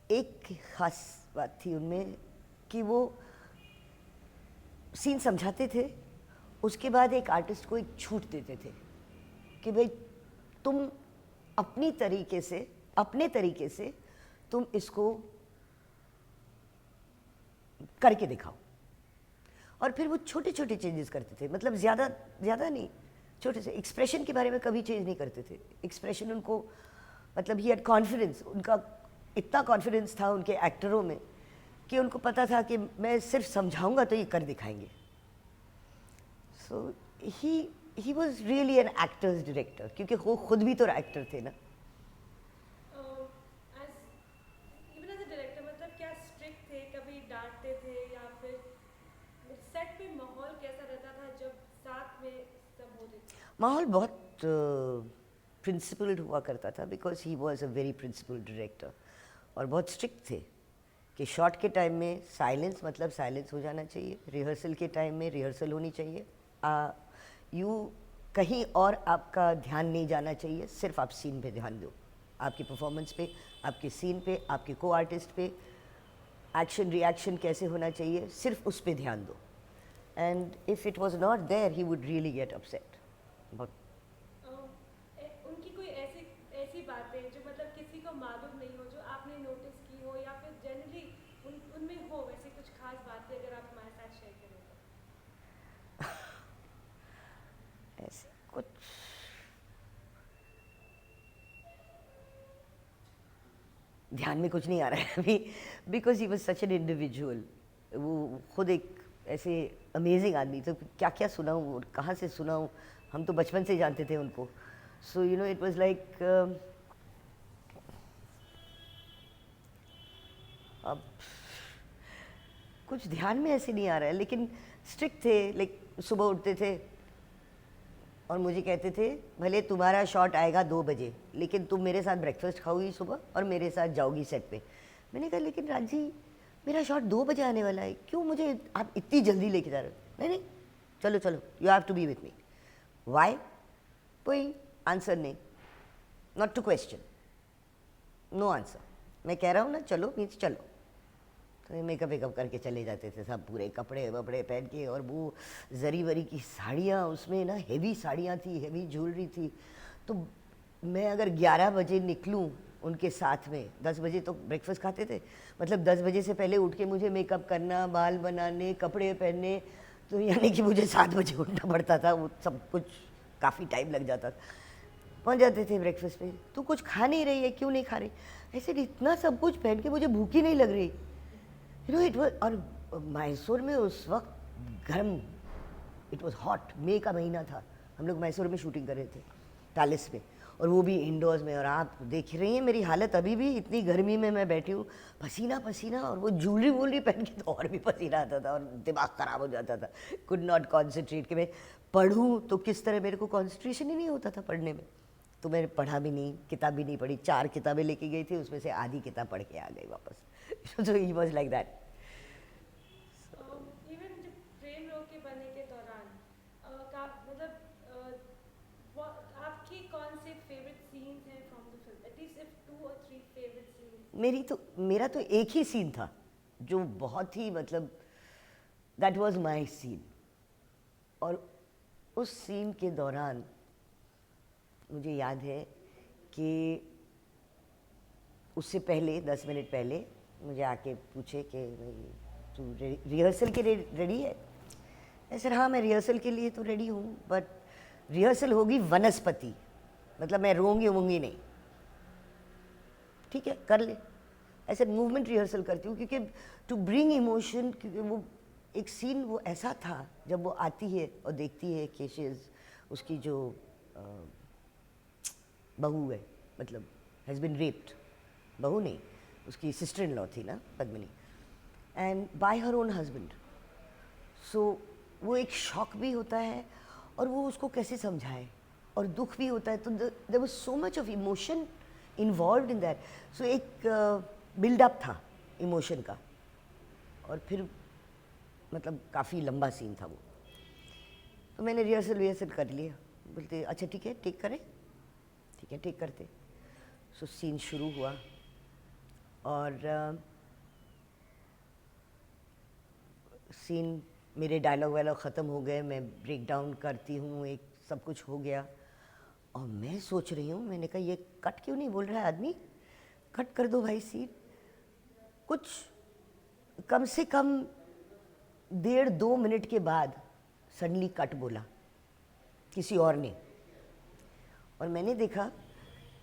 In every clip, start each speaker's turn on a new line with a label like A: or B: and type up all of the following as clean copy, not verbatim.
A: एक ख़ास बात थी उनमें कि वो सीन समझाते थे, उसके बाद एक आर्टिस्ट को एक छूट देते थे कि भाई तुम अपनी तरीके से, अपने तरीके से तुम इसको करके दिखाओ। और फिर वो छोटे छोटे चेंजेस करते थे, मतलब ज़्यादा ज़्यादा नहीं, छोटे से। एक्सप्रेशन के बारे में कभी चेंज नहीं करते थे। एक्सप्रेशन उनको, मतलब ही हैड कॉन्फिडेंस, उनका इतना कॉन्फिडेंस था उनके एक्टरों में कि उनको पता था कि मैं सिर्फ समझाऊंगा तो ये कर दिखाएंगे। So he was really an actor's director, क्योंकि वो खुद भी तो एक्टर थे ना।
B: इवन एज अ डायरेक्टर, मतलब क्या स्ट्रिक्ट थे, कभी डांटते थे, या फिर सेट पे माहौल कैसा रहता था जब साथ में सब होते थे?
A: माहौल बहुत प्रिंसिपल्ड हुआ करता था, because he was a very principled director, और बहुत स्ट्रिक्ट थे कि शॉट के टाइम में साइलेंस मतलब साइलेंस हो जाना चाहिए, रिहर्सल के टाइम में रिहर्सल होनी चाहिए, कहीं और आपका ध्यान नहीं जाना चाहिए, सिर्फ आप सीन पे ध्यान दो, आपकी परफॉर्मेंस पे, आपके सीन पे, आपके को आर्टिस्ट पे, एक्शन रिएक्शन कैसे होना चाहिए, सिर्फ उस पर ध्यान दो। And if it was not there he would really get upset. बहुत
B: उनकी कोई ऐसी ऐसी बातें जो मतलब किसी को मालूम नहीं हो, जो आपने नोटिस की हो, या फिर जनरली उनमें हो वैसी कुछ खास बातें, अगर आप हमारे साथ शेयर करें तो?
A: ऐसे कुछ ध्यान में कुछ नहीं आ रहा है अभी, because he was such an individual. वो खुद एक ऐसे अमेजिंग आदमी, तो क्या क्या सुनाऊँ और कहाँ से सुनाऊँ, हम तो बचपन से जानते थे उनको। So you know it was like, अब कुछ ध्यान में ऐसे नहीं आ रहा है, लेकिन स्ट्रिक्ट थे। लाइक सुबह उठते थे और मुझे कहते थे भले तुम्हारा शॉट आएगा 2 बजे, लेकिन तुम मेरे साथ ब्रेकफास्ट खाओगी सुबह और मेरे साथ जाओगी सेट पे। मैंने कहा लेकिन राज जी मेरा शॉट 2 बजे आने वाला है, क्यों मुझे आप इतनी जल्दी लेके जा रहे हो? नहीं नहीं, चलो चलो, you have to be with me. Why? कोई आंसर नहीं, not to question, no answer. मैं कह रहा हूँ ना चलो मीन्स चलो। तो मेकअप वेकअप करके चले जाते थे सब, पूरे कपड़े वपड़े पहन के, और वो जरी वरी की साड़ियाँ, उसमें ना हेवी साड़ियाँ थी, हेवी ज्वेलरी थी। तो मैं अगर 11 बजे निकलूँ उनके साथ में, 10 बजे तो ब्रेकफास्ट खाते थे, मतलब 10 बजे से पहले उठ के मुझे मेकअप करना, बाल बनाने, कपड़े पहनने, तो यानी कि मुझे 7 बजे उठना पड़ता था। वो सब कुछ काफ़ी टाइम लग जाता था। पहुँच जाते थे ब्रेकफास्ट पे, तू कुछ खा नहीं रही है, क्यों नहीं खा रही? ऐसे इतना सब कुछ पहन के मुझे भूख ही नहीं लग रही, यू नो इट वॉज। और मैसूर में उस वक्त गर्म, इट वॉज हॉट, मई का महीना था, हम लोग मैसूर में शूटिंग कर रहे थे पैलेस में, और वो भी इंडोर्स में। और आप देख रही हैं मेरी हालत अभी भी, इतनी गर्मी में मैं बैठी हूँ, पसीना पसीना, और वो ज्वेलरी वूलरी पहन के तो और भी पसीना आता था और दिमाग ख़राब हो जाता था। कुड नॉट कॉन्सेंट्रेट कि मैं पढ़ूँ तो किस तरह, मेरे को कॉन्सेंट्रेशन ही नहीं होता था पढ़ने में। तो मैंने पढ़ा भी नहीं, किताब भी नहीं पढ़ी, 4 किताबें लेके गई थी, उसमें से आधी किताब पढ़ के आ गई वापस। So he was like that.
B: Even जब प्रेम रोग के बनने के दौरान का मतलब आपकी कौन से फेवरेट सीन्स हैं from the film? At least if 2 और 3 फेवरेट सीन्स।
A: मेरा तो एक ही सीन था जो बहुत ही, मतलब दैट वाज माय सीन। और उस सीन के दौरान मुझे याद है कि उससे पहले 10 मिनट पहले मुझे आके पूछे कि तू रिहर्सल के लिए रेडी है? मैं सर हाँ, मैं रिहर्सल के लिए तो रेडी हूँ, बट रिहर्सल होगी वनस्पति, मतलब मैं रोऊंगी वूँगी नहीं। ठीक है कर ले। ऐसे मूवमेंट रिहर्सल करती हूँ, क्योंकि टू ब्रिंग इमोशन, क्योंकि वो एक सीन वो ऐसा था जब वो आती है और देखती है कि शी इज़, उसकी जो बहू है, मतलब हैज़ बिन रेप्ड, बहू नहीं, उसकी सिस्टर इन लॉ थी ना Padmini, and by her own husband. सो वो एक शॉक भी होता है, और वो उसको कैसे समझाए, और दुख भी होता है। तो there was so much of emotion involve in that. So एक बिल्डअप था इमोशन का, और फिर मतलब काफ़ी लंबा सीन था वो। तो मैंने रिहर्सल कर लिया, बोलते अच्छा ठीक है टेक करें, ठीक है टेक करते। सो सीन शुरू हुआ, और सीन मेरे डायलॉग वायलॉग ख़त्म हो गए, मैं ब्रेक डाउन करती हूँ, एक सब कुछ हो गया और मैं सोच रही हूँ, मैंने कहा ये कट क्यों नहीं बोल रहा है आदमी, कट कर दो भाई सीन। कुछ कम से कम 1.5-2 मिनट के बाद सडनली कट बोला किसी और ने, और मैंने देखा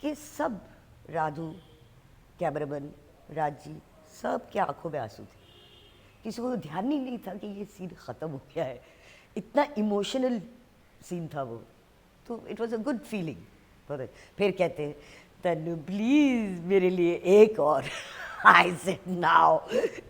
A: कि सब राधु, कैमरामैन, राज जी, सब के आंखों में आंसू थे, किसी को ध्यान ही नहीं था कि ये सीन ख़त्म हो गया है, इतना इमोशनल सीन था वो। तो it was a good feeling. फिर कहते हैं तनु प्लीज़ मेरे लिए एक और आई सेड नाउ,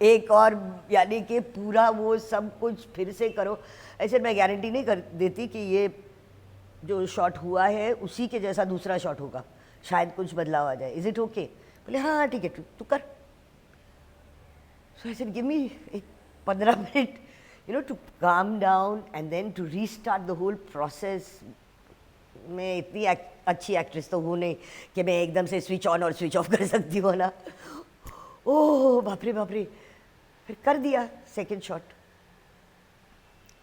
A: एक और, यानी कि पूरा वो सब कुछ फिर से करो। ऐसे मैं गारंटी नहीं कर देती कि ये जो शॉट हुआ है उसी के जैसा दूसरा शॉट होगा, शायद कुछ बदलाव आ जाए। Is it okay? बोले हाँ ठीक है, तू कर। So I said, give me 15 minutes, to calm down and then to restart the whole process. मैं इतनी अच्छी एक्ट्रेस तो हूँ नहीं कि मैं एकदम से स्विच ऑन और स्विच ऑफ कर सकती हूँ ना। ओह बाप रे बाप रे, फिर कर दिया सेकंड शॉट,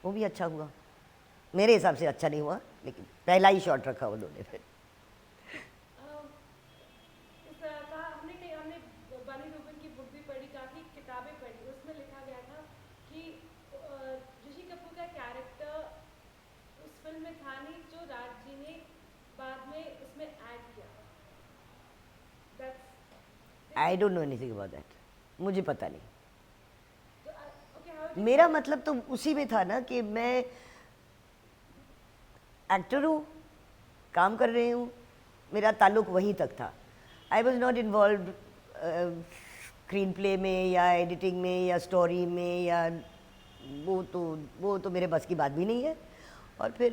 A: वो भी अच्छा हुआ। मेरे हिसाब से अच्छा नहीं हुआ, लेकिन पहला ही शॉट रखा उन्होंने फिर।
B: हमने बनी रूबन की बुक भी पढ़ी, काफ़ी किताबें पढ़ी, उसमें लिखा गया था कि ऋषि कपूर का कैरेक्टर उस फिल्म में था नहीं, जो राज जी ने बाद में उसमें ऐड किया।
A: I don't know anything about that, मुझे पता नहीं।
B: okay,
A: मेरा मतलब तो उसी में था ना कि मैं एक्टर हूँ, काम कर रही हूँ, मेरा ताल्लुक वहीं तक था। I was not involve screen play में या एडिटिंग में या स्टोरी में, या वो तो मेरे बस की बात भी नहीं है। और फिर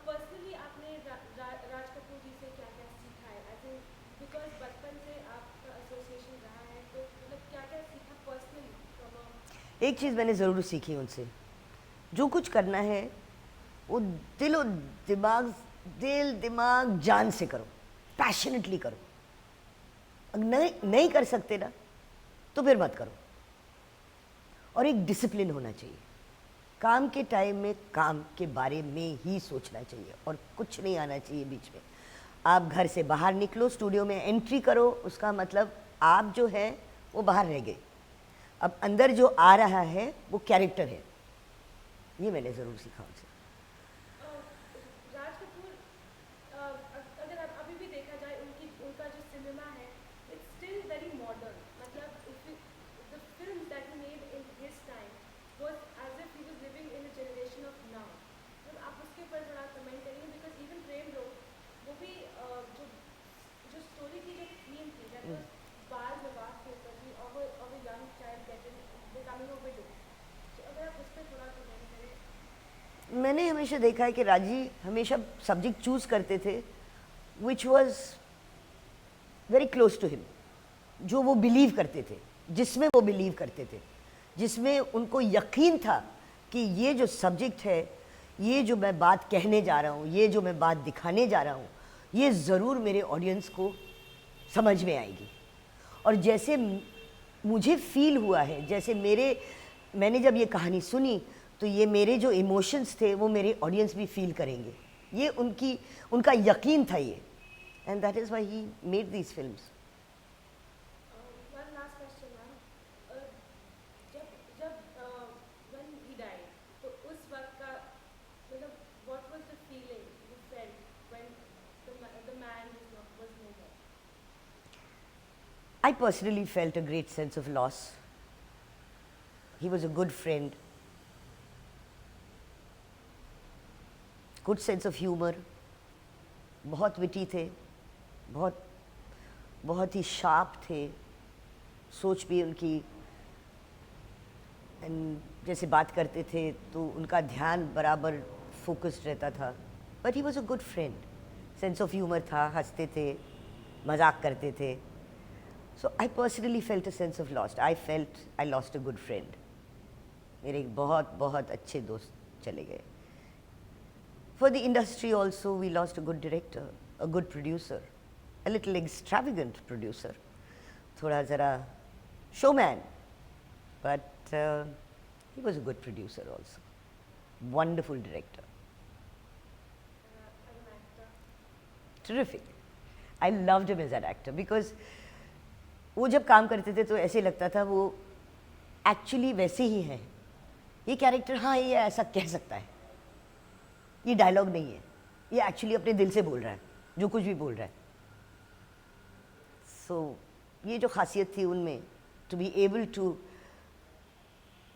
B: पर्सनली आपने राज कपूर जी से क्या क्या सीखा है? आई थिंक बिकॉज बचपन से आपका एसोसिएशन रहा है, तो मतलब क्या क्या सीखा पर्सनली?
A: एक चीज़ मैंने ज़रूर सीखी उनसे, जो कुछ करना है वो दिल दिमाग जान से करो, पैशनेटली करो। नहीं कर सकते ना तो फिर मत करो। और एक डिसिप्लिन होना चाहिए, काम के टाइम में काम के बारे में ही सोचना चाहिए और कुछ नहीं आना चाहिए बीच में। आप घर से बाहर निकलो, स्टूडियो में एंट्री करो, उसका मतलब आप जो है वो बाहर रह गए, अब अंदर जो आ रहा है वो कैरेक्टर है। ये मैंने ज़रूर सीखा उनसे।
B: राज कपूर, अगर आप अभी भी देखा जाए उनका जो सिनेमा है, इट्स स्टिल वेरी मॉडर्न। मतलब the film that he made in his time was as if he was living in a generation of now. मतलब आप उसके ऊपर थोड़ा कमेंट करिए, बिकॉज इवन प्रेम रोग, वो भी जो स्टोरी की जो थीम थी, दैट वाज बाल विवाह के ऊपर थी, और a young child getting becoming a window. तो अगर आप उस पर थोड़ा कमेंट करें।
A: मैंने हमेशा देखा है कि राजी हमेशा सब्जेक्ट चूज करते थे which was very close to him, जो वो बिलीव करते थे, जिसमें वो बिलीव करते थे, जिसमें उनको यकीन था कि ये जो सब्जेक्ट है, ये जो मैं बात कहने जा रहा हूँ, ये जो मैं बात दिखाने जा रहा हूँ, ये ज़रूर मेरे ऑडियंस को समझ में आएगी। और जैसे मुझे फील हुआ है, जैसे मैंने जब ये कहानी सुनी तो ये मेरे जो इमोशंस थे वो मेरे ऑडियंस भी फील करेंगे, ये उनका यकीन था ये, and that is why he made these films.
B: One last question, ma'am. जब when he died, तो उस वक्त का मतलब what was the feeling you felt when the man was no more?
A: I personally felt a great sense of loss. He was a good friend, good sense of humor, बहुत witty थे, बहुत ही sharp थे, सोच भी उनकी, and जैसे बात करते थे तो उनका ध्यान बराबर फोकस्ड रहता था। But he was a good friend, sense of humour था, हंसते थे, मजाक करते थे। So I personally felt a sense of lost, I lost a good friend. मेरे एक बहुत अच्छे दोस्त चले गए। For the industry also, we lost a good director, a good producer. a little extravagant producer, थोड़ा ज़रा showman, but he was a good producer also. Wonderful director.
B: as an actor?
A: Terrific. I loved him as an actor because वो जब काम करते थे तो ऐसे लगता था वो एक्चुअली वैसे ही हैं. ये कैरेक्टर हाँ ये ऐसा कह सकता है, ये डायलॉग नहीं है, ये एक्चुअली अपने दिल से बोल रहा है जो कुछ भी बोल रहा है. सो ये जो खासियत थी उनमें, टू बी एबल टू,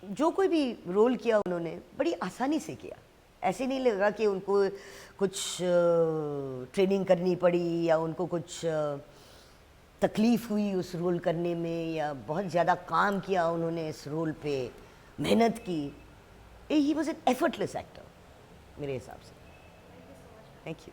A: जो कोई भी रोल किया उन्होंने बड़ी आसानी से किया. ऐसे नहीं लगा कि उनको कुछ ट्रेनिंग करनी पड़ी या उनको कुछ तकलीफ़ हुई उस रोल करने में, या बहुत ज़्यादा काम किया उन्होंने इस रोल पे, मेहनत की. He was an effortless actor मेरे हिसाब से. Thank you.